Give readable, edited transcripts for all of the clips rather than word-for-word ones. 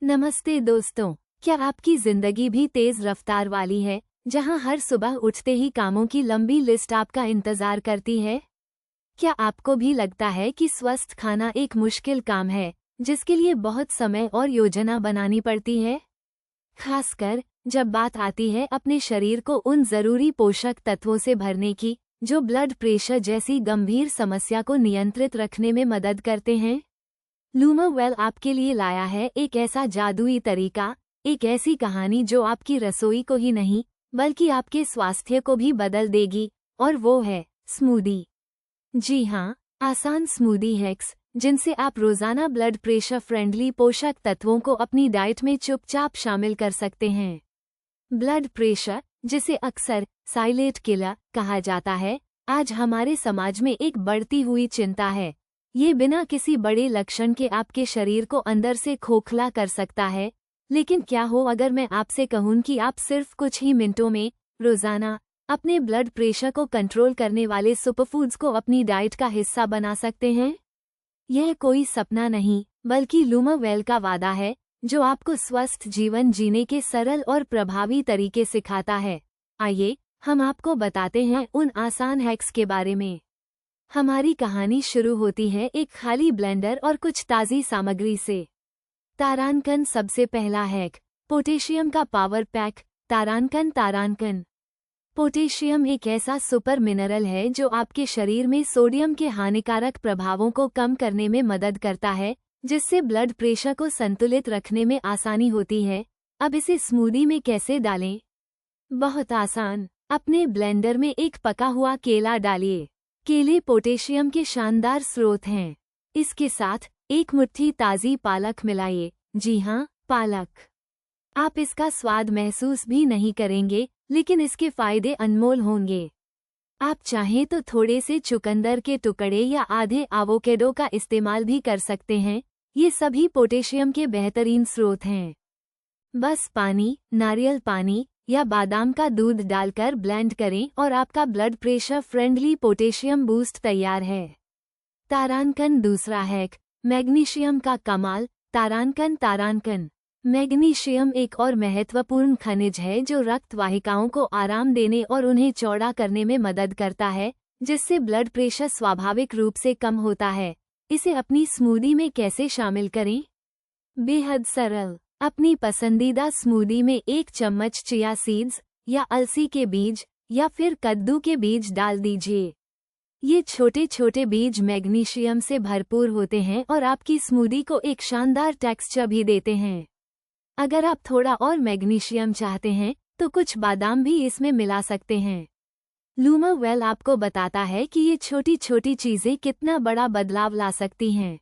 नमस्ते दोस्तों, क्या आपकी जिंदगी भी तेज रफ्तार वाली है, जहां हर सुबह उठते ही कामों की लंबी लिस्ट आपका इंतजार करती है? क्या आपको भी लगता है कि स्वस्थ खाना एक मुश्किल काम है, जिसके लिए बहुत समय और योजना बनानी पड़ती है? खासकर जब बात आती है अपने शरीर को उन जरूरी पोषक तत्वों से भरने की, जो ब्लड प्रेशर जैसी गंभीर समस्या को नियंत्रित रखने में मदद करते हैं। लूमावेल आपके लिए लाया है एक ऐसा जादुई तरीका, एक ऐसी कहानी जो आपकी रसोई को ही नहीं बल्कि आपके स्वास्थ्य को भी बदल देगी, और वो है स्मूदी। जी हाँ, आसान स्मूदी हैक्स जिनसे आप रोजाना ब्लड प्रेशर फ्रेंडली पोषक तत्वों को अपनी डाइट में चुपचाप शामिल कर सकते हैं। ब्लड प्रेशर, जिसे अक्सर साइलेंट किलर कहा जाता है, आज हमारे समाज में एक बढ़ती हुई चिंता है। ये बिना किसी बड़े लक्षण के आपके शरीर को अंदर से खोखला कर सकता है। लेकिन क्या हो अगर मैं आपसे कहूं कि आप सिर्फ कुछ ही मिनटों में रोजाना अपने ब्लड प्रेशर को कंट्रोल करने वाले सुपरफूड्स को अपनी डाइट का हिस्सा बना सकते हैं? यह कोई सपना नहीं, बल्कि लूमावेल का वादा है, जो आपको स्वस्थ जीवन जीने के सरल और प्रभावी तरीके सिखाता है। आइए हम आपको बताते हैं उन आसान हैक्स के बारे में। हमारी कहानी शुरू होती है एक खाली ब्लेंडर और कुछ ताज़ी सामग्री से। तारांकन सबसे पहला हैक, पोटेशियम का पावर पैक। तारांकन पोटेशियम एक ऐसा सुपर मिनरल है जो आपके शरीर में सोडियम के हानिकारक प्रभावों को कम करने में मदद करता है, जिससे ब्लड प्रेशर को संतुलित रखने में आसानी होती है। अब इसे स्मूदी में कैसे डालें? बहुत आसान, अपने ब्लेंडर में एक पका हुआ केला डालिए। केले पोटेशियम के शानदार स्रोत हैं। इसके साथ एक मुट्ठी ताज़ी पालक मिलाइए। जी हाँ, पालक। आप इसका स्वाद महसूस भी नहीं करेंगे, लेकिन इसके फायदे अनमोल होंगे। आप चाहें तो थोड़े से चुकंदर के टुकड़े या आधे एवोकेडो का इस्तेमाल भी कर सकते हैं। ये सभी पोटेशियम के बेहतरीन स्रोत हैं। बस पानी, नारियल पानी या बादाम का दूध डालकर ब्लेंड करें और आपका blood pressure friendly potassium boost तैयार है। तारांकन दूसरा हैक, मैग्नीशियम का कमाल। तारांकन मैग्नीशियम एक और महत्वपूर्ण खनिज है जो रक्त वाहिकाओं को आराम देने और उन्हें चौड़ा करने में मदद करता है, जिससे ब्लड प्रेशर स्वाभाविक रूप से कम होता है। इसे अपनी स्मूदी में कैसे शामिल करें? बेहद सरल, अपनी पसंदीदा स्मूदी में 1 चम्मच चिया सीड्स या अलसी के बीज या फिर कद्दू के बीज डाल दीजिए। ये छोटे छोटे बीज मैग्नीशियम से भरपूर होते हैं और आपकी स्मूदी को एक शानदार टेक्सचर भी देते हैं। अगर आप थोड़ा और मैग्नीशियम चाहते हैं तो कुछ बादाम भी इसमें मिला सकते हैं। लूमावेल आपको बताता है कि ये छोटी छोटी चीजें कितना बड़ा बदलाव ला सकती हैं।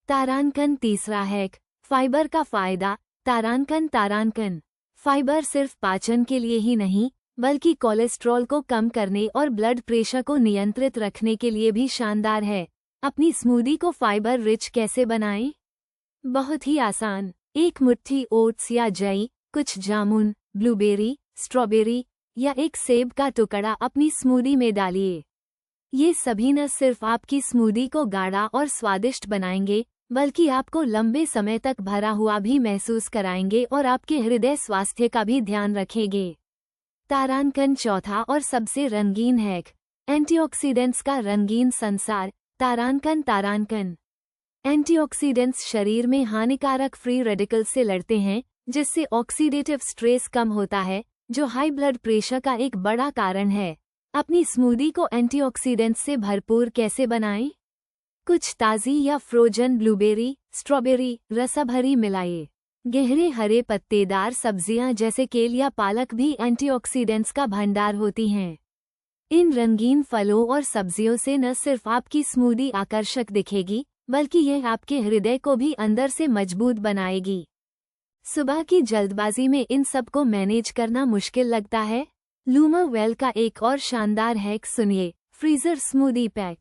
तारांकन तीसरा हैक, फाइबर का फायदा। तारांकन फाइबर सिर्फ पाचन के लिए ही नहीं, बल्कि कोलेस्ट्रॉल को कम करने और ब्लड प्रेशर को नियंत्रित रखने के लिए भी शानदार है। अपनी स्मूदी को फाइबर रिच कैसे बनाएं? बहुत ही आसान, 1 मुट्ठी ओट्स या जई, कुछ जामुन, ब्लूबेरी, स्ट्रॉबेरी या एक सेब का टुकड़ा अपनी स्मूदी में डालिए। ये सभी न सिर्फ आपकी स्मूदी को गाढ़ा और स्वादिष्ट बनाएंगे, बल्कि आपको लंबे समय तक भरा हुआ भी महसूस कराएंगे और आपके हृदय स्वास्थ्य का भी ध्यान रखेंगे। तारांकन चौथा और सबसे रंगीन हैक, एंटीऑक्सीडेंट्स का रंगीन संसार। तारांकन एंटीऑक्सीडेंट्स शरीर में हानिकारक फ्री रेडिकल से लड़ते हैं, जिससे ऑक्सीडेटिव स्ट्रेस कम होता है, जो हाई ब्लड प्रेशर का एक बड़ा कारण है। अपनी स्मूदी को एंटीऑक्सीडेंट्स से भरपूर कैसे बनाएं? कुछ ताज़ी या फ्रोजन ब्लूबेरी, स्ट्रॉबेरी, रसभरी मिलाइए। गहरे हरे पत्तेदार सब्जियां जैसे केल या पालक भी एंटीऑक्सीडेंट्स का भंडार होती हैं। इन रंगीन फलों और सब्जियों से न सिर्फ आपकी स्मूदी आकर्षक दिखेगी, बल्कि यह आपके हृदय को भी अंदर से मजबूत बनाएगी। सुबह की जल्दबाजी में इन सब को मैनेज करना मुश्किल लगता है? लूमावेल का एक और शानदार हैक सुनिए, फ्रीजर स्मूदी पैक।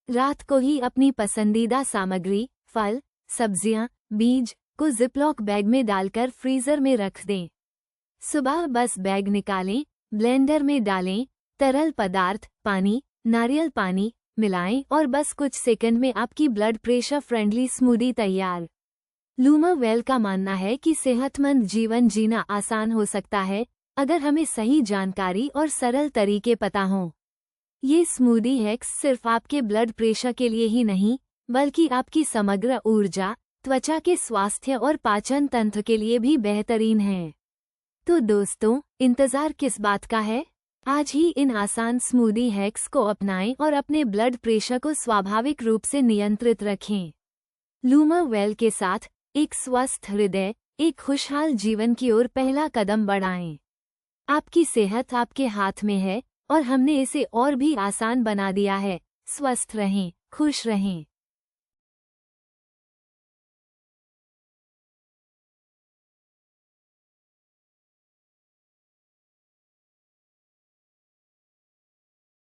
रात को ही अपनी पसंदीदा सामग्री, फल, सब्जियां, बीज को जिपलॉक बैग में डालकर फ्रीजर में रख दें। सुबह बस बैग निकालें, ब्लेंडर में डालें, तरल पदार्थ, पानी, नारियल पानी मिलाएं और बस कुछ सेकंड में आपकी ब्लड प्रेशर फ्रेंडली स्मूदी तैयार। लूमरवेल का मानना है कि सेहतमंद जीवन जीना आसान हो सकता है अगर हमें सही जानकारी और सरल तरीके पता हों। ये स्मूदी हैक्स सिर्फ आपके ब्लड प्रेशर के लिए ही नहीं, बल्कि आपकी समग्र ऊर्जा, त्वचा के स्वास्थ्य और पाचन तंत्र के लिए भी बेहतरीन है। तो दोस्तों, इंतजार किस बात का है? आज ही इन आसान स्मूदी हैक्स को अपनाएं और अपने ब्लड प्रेशर को स्वाभाविक रूप से नियंत्रित रखें। लूमरवेल के साथ एक स्वस्थ हृदय, एक खुशहाल जीवन की ओर पहला कदम बढ़ाएं। आपकी सेहत आपके हाथ में है और हमने इसे और भी आसान बना दिया है। स्वस्थ रहें, खुश रहें।